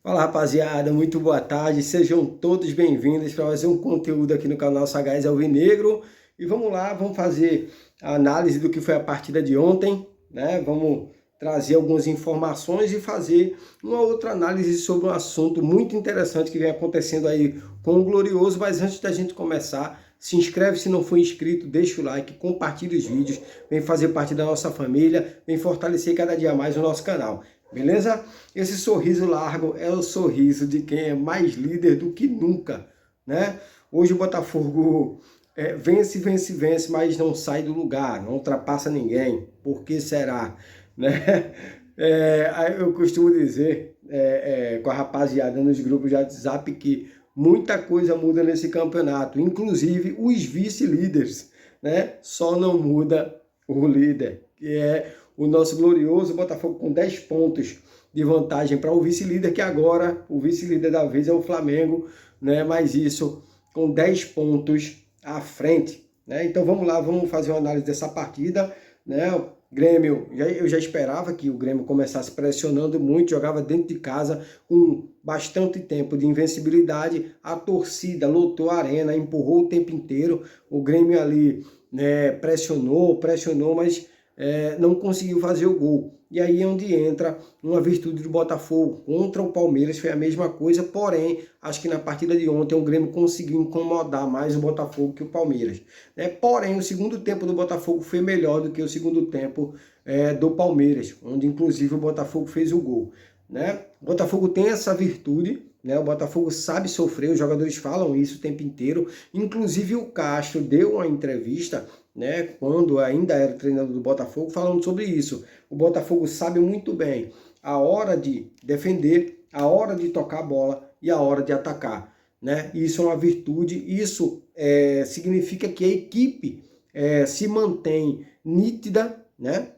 Fala rapaziada, muito boa tarde, sejam todos bem-vindos para mais um conteúdo aqui no canal Sagaz Alvinegro. E vamos lá, vamos fazer a análise do que foi a partida de ontem, né? Vamos trazer algumas informações e fazer uma outra análise sobre um assunto muito interessante que vem acontecendo aí com o Glorioso. Mas antes da gente começar, se inscreve se não for inscrito, deixa o like, compartilha os vídeos, vem fazer parte da nossa família, vem fortalecer cada dia mais o nosso canal. Beleza? Esse sorriso largo é o sorriso de quem é mais líder do que nunca, né? Hoje o Botafogo vence, mas não sai do lugar, não ultrapassa ninguém. Por que será? Né? Eu costumo dizer com a rapaziada nos grupos de WhatsApp que muita coisa muda nesse campeonato, inclusive os vice-líderes, né? Só não muda o líder, que é o nosso glorioso Botafogo com 10 pontos de vantagem para o vice-líder, que agora o vice-líder da vez é o Flamengo, né? Mas isso com 10 pontos à frente, né? Então vamos lá, vamos fazer uma análise dessa partida, né? O Grêmio, eu já esperava que o Grêmio começasse pressionando muito, jogava dentro de casa com bastante tempo de invencibilidade, a torcida lotou a arena, empurrou o tempo inteiro, o Grêmio ali, né, pressionou, mas não conseguiu fazer o gol. E aí é onde entra uma virtude do Botafogo. Contra o Palmeiras foi a mesma coisa, porém, acho que na partida de ontem o Grêmio conseguiu incomodar mais o Botafogo que o Palmeiras, né? Porém, o segundo tempo do Botafogo foi melhor do que o segundo tempo do Palmeiras, onde inclusive o Botafogo fez o gol, né? O Botafogo tem essa virtude, né? O Botafogo sabe sofrer, os jogadores falam isso o tempo inteiro. Inclusive o Castro deu uma entrevista, né, quando ainda era treinador do Botafogo, falando sobre isso. O Botafogo sabe muito bem a hora de defender, a hora de tocar a bola e a hora de atacar, né? Isso é uma virtude, isso significa que a equipe se mantém nítida, né?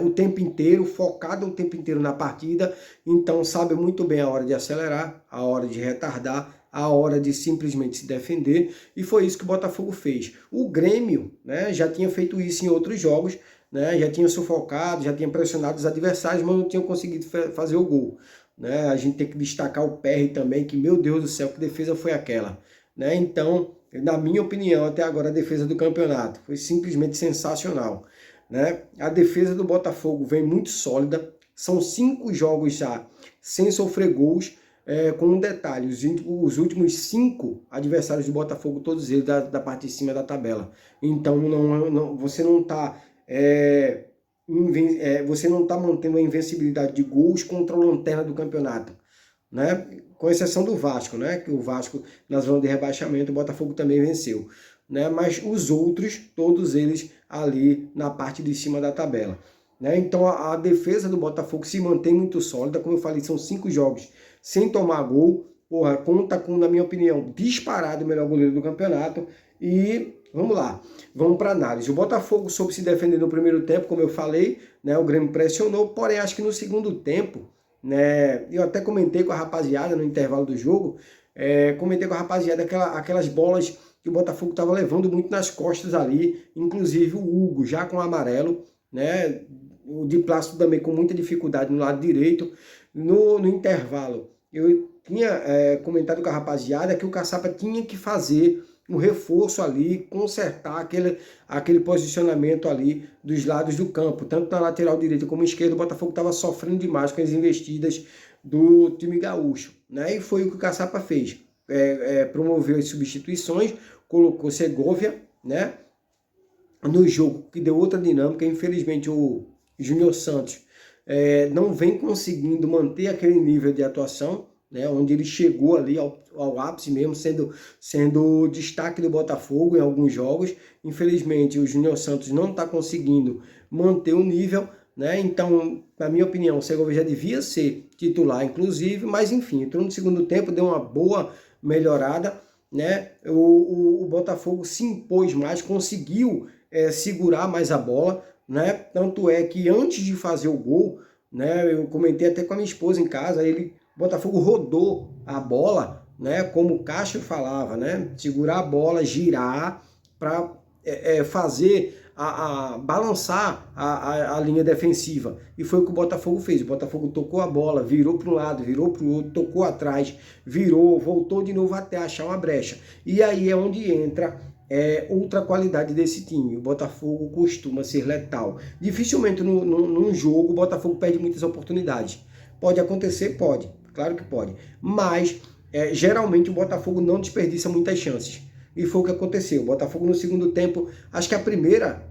O tempo inteiro, focada o tempo inteiro na partida, então sabe muito bem a hora de acelerar, a hora de retardar, a hora de simplesmente se defender, e foi isso que o Botafogo fez. O Grêmio, né, já tinha feito isso em outros jogos, né, já tinha sufocado, já tinha pressionado os adversários, mas não tinha conseguido fazer o gol, né? A gente tem que destacar o PR também, que meu Deus do céu, que defesa foi aquela, né? Então, na minha opinião, até agora a defesa do campeonato foi simplesmente sensacional, né? A defesa do Botafogo vem muito sólida, são 5 jogos já sem sofrer gols, com um detalhe, os últimos 5 adversários do Botafogo, todos eles da parte de cima da tabela. Então você não está você não está mantendo a invencibilidade de gols contra o lanterna do campeonato, né? Com exceção do Vasco, né? Que o Vasco na zona de rebaixamento, o Botafogo também venceu, né? Mas os outros, todos eles ali na parte de cima da tabela, né? Então a defesa do Botafogo se mantém muito sólida, como eu falei, são 5 jogos sem tomar gol, porra, conta com, na minha opinião, disparado o melhor goleiro do campeonato. E vamos lá, vamos para análise. O Botafogo soube se defender no primeiro tempo, como eu falei, né? O Grêmio pressionou, porém acho que no segundo tempo, né? Eu até comentei com a rapaziada no intervalo do jogo, comentei com a rapaziada aquelas bolas que o Botafogo estava levando muito nas costas ali, inclusive o Hugo já com amarelo, né? O Di Plácido também com muita dificuldade no lado direito. No intervalo, eu tinha comentado com a rapaziada que o Caçapa tinha que fazer um reforço ali, consertar aquele posicionamento ali dos lados do campo, tanto na lateral direita como esquerda. O Botafogo estava sofrendo demais com as investidas do time gaúcho, né? E foi o que o Caçapa fez, promoveu as substituições, colocou Segovia, né, no jogo, que deu outra dinâmica. Infelizmente o Júnior Santos não vem conseguindo manter aquele nível de atuação, né, onde ele chegou ali ao ápice mesmo, sendo destaque do Botafogo em alguns jogos. Infelizmente o Júnior Santos não está conseguindo manter o nível, né? Então, na minha opinião, o Segovia já devia ser titular, inclusive, mas enfim, entrou no segundo tempo, deu uma boa melhorada, né? O Botafogo se impôs mais, conseguiu segurar mais a bola, né? Tanto é que antes de fazer o gol, né, eu comentei até com a minha esposa em casa, o Botafogo rodou a bola, né, como o Castro falava, né, segurar a bola, girar para fazer a balançar a linha defensiva. E foi o que o Botafogo fez. O Botafogo tocou a bola, virou para um lado, virou para o outro, tocou atrás, virou, voltou de novo até achar uma brecha. E aí é onde entra outra qualidade desse time. O Botafogo costuma ser letal. Dificilmente num jogo o Botafogo perde muitas oportunidades. Pode acontecer? Pode. Claro que pode. Mas geralmente o Botafogo não desperdiça muitas chances. E foi o que aconteceu. O Botafogo no segundo tempo, acho que a primeira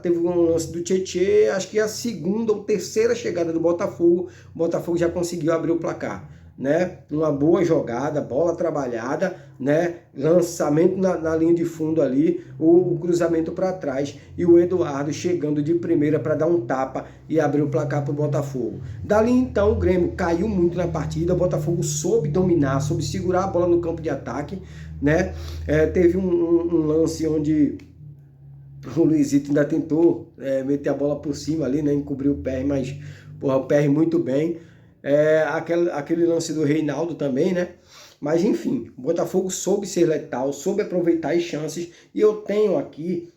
teve um lance do Tietê, acho que a segunda ou terceira chegada do Botafogo, o Botafogo já conseguiu abrir o placar, né? Uma boa jogada, bola trabalhada, né? Lançamento na linha de fundo ali, o cruzamento para trás e o Eduardo chegando de primeira para dar um tapa e abrir o placar para o Botafogo. Dali então o Grêmio caiu muito na partida, o Botafogo soube dominar, soube segurar a bola no campo de ataque, né? Teve um lance onde o Luizito ainda tentou meter a bola por cima ali, né? Encobriu o PR, mas porra, o PR muito bem. Aquele lance do Reinaldo também, né? Mas enfim, o Botafogo soube ser letal, soube aproveitar as chances. E eu tenho aqui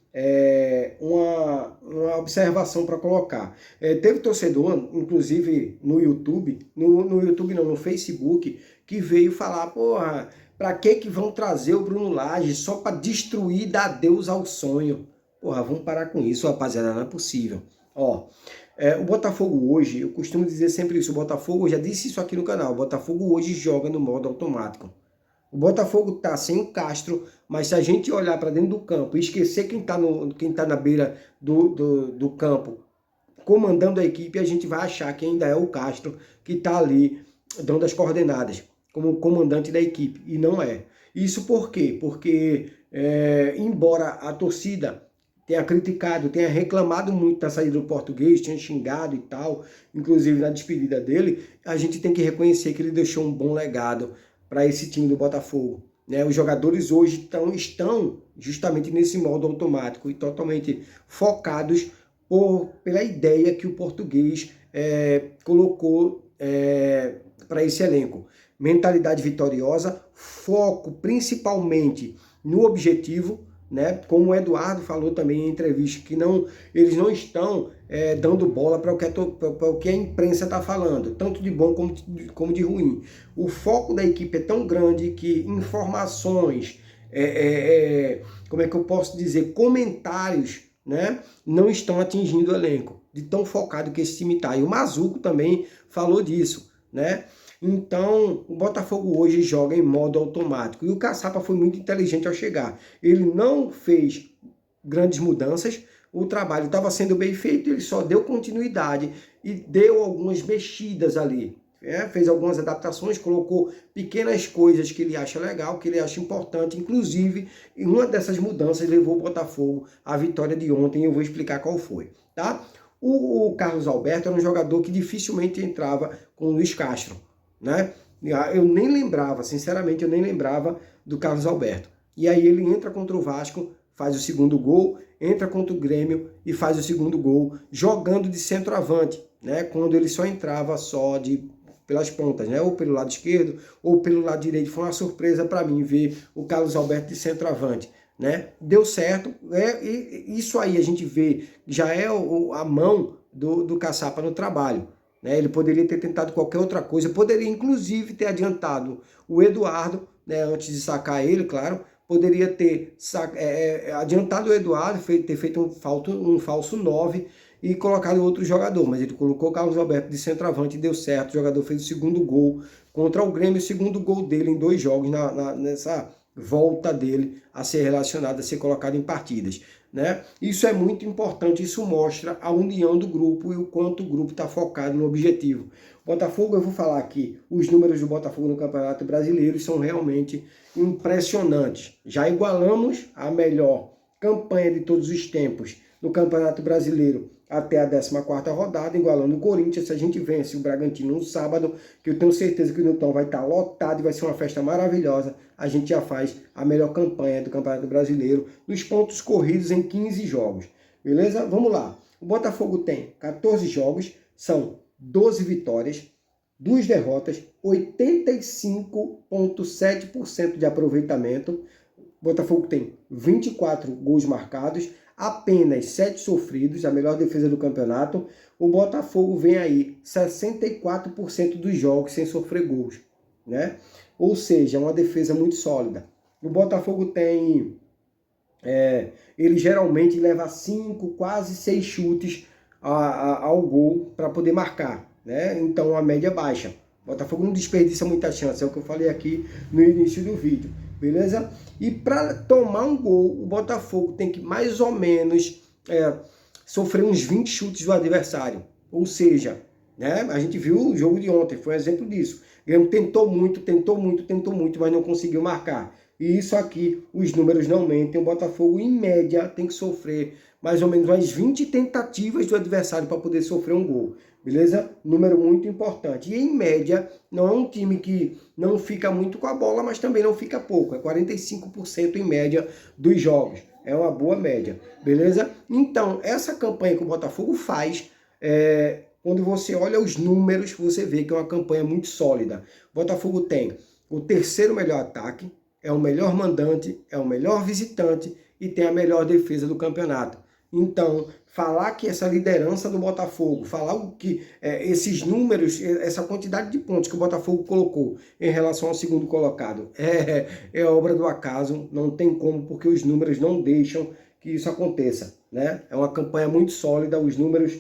uma observação para colocar. Teve torcedor, inclusive no YouTube, no YouTube não, no Facebook, que veio falar, porra, para que vão trazer o Bruno Lage só para destruir e dar adeus ao sonho? Porra, vamos parar com isso, rapaziada, não é possível. Ó, o Botafogo hoje, eu costumo dizer sempre isso, o Botafogo, eu já disse isso aqui no canal, o Botafogo hoje joga no modo automático. O Botafogo tá sem o Castro, mas se a gente olhar para dentro do campo e esquecer quem tá na beira do campo comandando a equipe, a gente vai achar que ainda é o Castro que tá ali dando as coordenadas como comandante da equipe, e não é. Isso por quê? Porque embora a torcida tenha criticado, tenha reclamado muito da saída do Português, tinha xingado e tal, inclusive na despedida dele, a gente tem que reconhecer que ele deixou um bom legado para esse time do Botafogo. Os jogadores hoje estão justamente nesse modo automático e totalmente focados pela ideia que o Português colocou para esse elenco. Mentalidade vitoriosa, foco principalmente no objetivo, né? Como o Eduardo falou também em entrevista, que eles não estão dando bola para o que a imprensa está falando, tanto de bom como de ruim. O foco da equipe é tão grande que informações, como é que eu posso dizer, comentários, né, não estão atingindo o elenco, de tão focado que esse time está. E o Mazuco também falou disso, né? Então, o Botafogo hoje joga em modo automático. E o Caçapa foi muito inteligente ao chegar. Ele não fez grandes mudanças, o trabalho estava sendo bem feito, ele só deu continuidade e deu algumas mexidas ali. Fez algumas adaptações, colocou pequenas coisas que ele acha legal, que ele acha importante. Inclusive, uma dessas mudanças levou o Botafogo à vitória de ontem, e eu vou explicar qual foi, tá? O Carlos Alberto era um jogador que dificilmente entrava com o Luiz Castro, né? Eu nem lembrava, sinceramente, eu nem lembrava do Carlos Alberto. E aí ele entra contra o Vasco, faz o segundo gol, entra contra o Grêmio e faz o segundo gol, jogando de centroavante, né? Quando ele só entrava pelas pontas, né? Ou pelo lado esquerdo ou pelo lado direito. Foi uma surpresa para mim ver o Carlos Alberto de centroavante, né? Deu certo, e isso aí a gente vê, já é a mão do Caçapa no trabalho. Ele poderia ter tentado qualquer outra coisa, poderia inclusive ter adiantado o Eduardo, né, antes de sacar ele, claro, poderia ter adiantado o Eduardo, ter feito um falso 9 e colocado outro jogador, mas ele colocou o Carlos Alberto de centroavante e deu certo, o jogador fez o segundo gol contra o Grêmio, o segundo gol dele em 2 jogos, nessa volta dele a ser relacionado, a ser colocado em partidas, né? Isso é muito importante, isso mostra a união do grupo e o quanto o grupo está focado no objetivo. Botafogo, eu vou falar aqui, os números do Botafogo no Campeonato Brasileiro são realmente impressionantes. Já igualamos a melhor campanha de todos os tempos no Campeonato Brasileiro até a 14ª rodada, igualando o Corinthians. Se a gente vence o Bragantino no sábado, que eu tenho certeza que o Newton vai estar lotado e vai ser uma festa maravilhosa, a gente já faz a melhor campanha do Campeonato Brasileiro nos pontos corridos em 15 jogos. Beleza? Vamos lá. O Botafogo tem 14 jogos, são 12 vitórias, 2 derrotas, 85,7% de aproveitamento, o Botafogo tem 24 gols marcados, apenas 7 sofridos, a melhor defesa do campeonato. O Botafogo vem aí 64% dos jogos sem sofrer gols, né? Ou seja, uma defesa muito sólida. O Botafogo tem... ele geralmente leva 5, quase 6 chutes ao gol para poder marcar, né? Então a média é baixa. O Botafogo não desperdiça muita chance, é o que eu falei aqui no início do vídeo, beleza? E para tomar um gol, o Botafogo tem que mais ou menos sofrer uns 20 chutes do adversário. Ou seja, né? A gente viu o jogo de ontem, foi um exemplo disso. O Grêmio tentou muito, mas não conseguiu marcar. E isso aqui, os números não mentem. O Botafogo, em média, tem que sofrer mais ou menos umas 20 tentativas do adversário para poder sofrer um gol. Beleza? Número muito importante. E, em média, não é um time que não fica muito com a bola, mas também não fica pouco. É 45% em média dos jogos. É uma boa média. Beleza? Então, essa campanha que o Botafogo faz... quando você olha os números, você vê que é uma campanha muito sólida. O Botafogo tem o terceiro melhor ataque, é o melhor mandante, é o melhor visitante e tem a melhor defesa do campeonato. Então, falar que essa liderança do Botafogo, falar que esses números, essa quantidade de pontos que o Botafogo colocou em relação ao segundo colocado é obra do acaso, não tem como, porque os números não deixam que isso aconteça, né? É uma campanha muito sólida, os números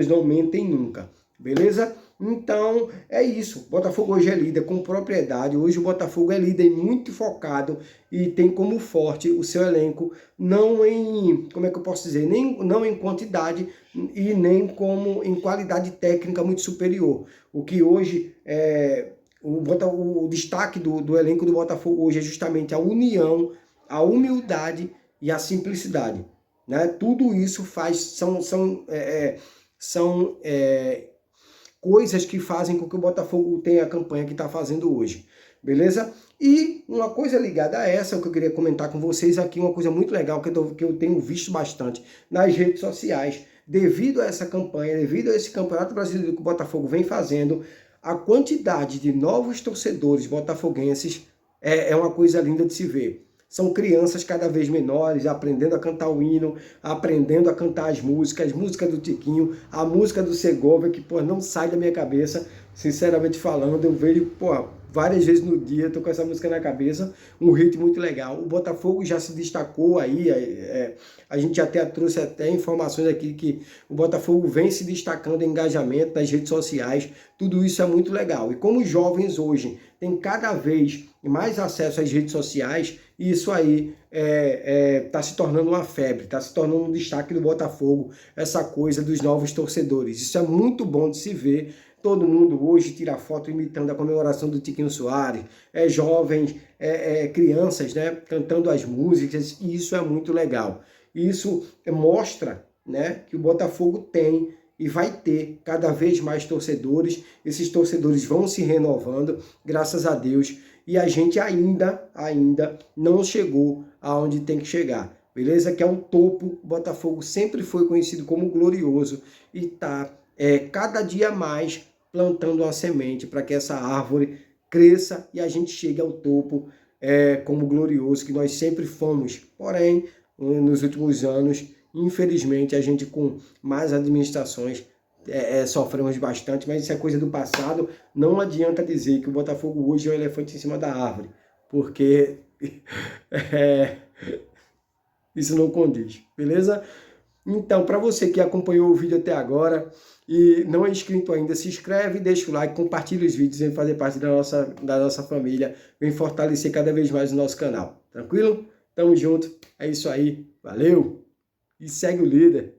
não mentem nunca, beleza? Então, é isso. O Botafogo hoje é líder com propriedade. Hoje o Botafogo é líder muito focado e tem como forte o seu elenco, não em, como é que eu posso dizer, não em quantidade e nem como em qualidade técnica muito superior. O que hoje o destaque do elenco do Botafogo hoje é justamente a união, a humildade e a simplicidade, né? Tudo isso são coisas que fazem com que o Botafogo tenha a campanha que está fazendo hoje, beleza? E uma coisa ligada a essa, o que eu queria comentar com vocês aqui, uma coisa muito legal que eu tenho visto bastante nas redes sociais, devido a essa campanha, devido a esse Campeonato Brasileiro que o Botafogo vem fazendo, a quantidade de novos torcedores botafoguenses é uma coisa linda de se ver. São crianças cada vez menores, aprendendo a cantar o hino, aprendendo a cantar as músicas do Tiquinho, a música do Segovia, que, pô, não sai da minha cabeça, sinceramente falando. Eu vejo, pô, várias vezes no dia, tô com essa música na cabeça, um ritmo muito legal. O Botafogo já se destacou aí, a gente até trouxe informações aqui que o Botafogo vem se destacando em engajamento nas redes sociais, tudo isso é muito legal. E como os jovens hoje têm cada vez mais acesso às redes sociais, isso aí está se tornando uma febre, está se tornando um destaque do Botafogo, essa coisa dos novos torcedores. Isso é muito bom de se ver. Todo mundo hoje tira foto imitando a comemoração do Tiquinho Soares, jovens, crianças, né, cantando as músicas, e isso é muito legal. Isso mostra, né, que o Botafogo tem e vai ter cada vez mais torcedores. Esses torcedores vão se renovando, graças a Deus, e a gente ainda não chegou aonde tem que chegar, beleza? Que é o topo. O Botafogo sempre foi conhecido como glorioso e está cada dia mais plantando uma semente para que essa árvore cresça e a gente chegue ao topo como glorioso que nós sempre fomos. Porém, nos últimos anos, infelizmente, a gente com mais administrações sofremos bastante, mas isso é coisa do passado. Não adianta dizer que o Botafogo hoje é um elefante em cima da árvore, porque isso não condiz, beleza? Então, para você que acompanhou o vídeo até agora e não é inscrito ainda, se inscreve, deixa o like, compartilha os vídeos, vem fazer parte da nossa família, vem fortalecer cada vez mais o nosso canal, tranquilo? Tamo junto, é isso aí, valeu! E segue o líder!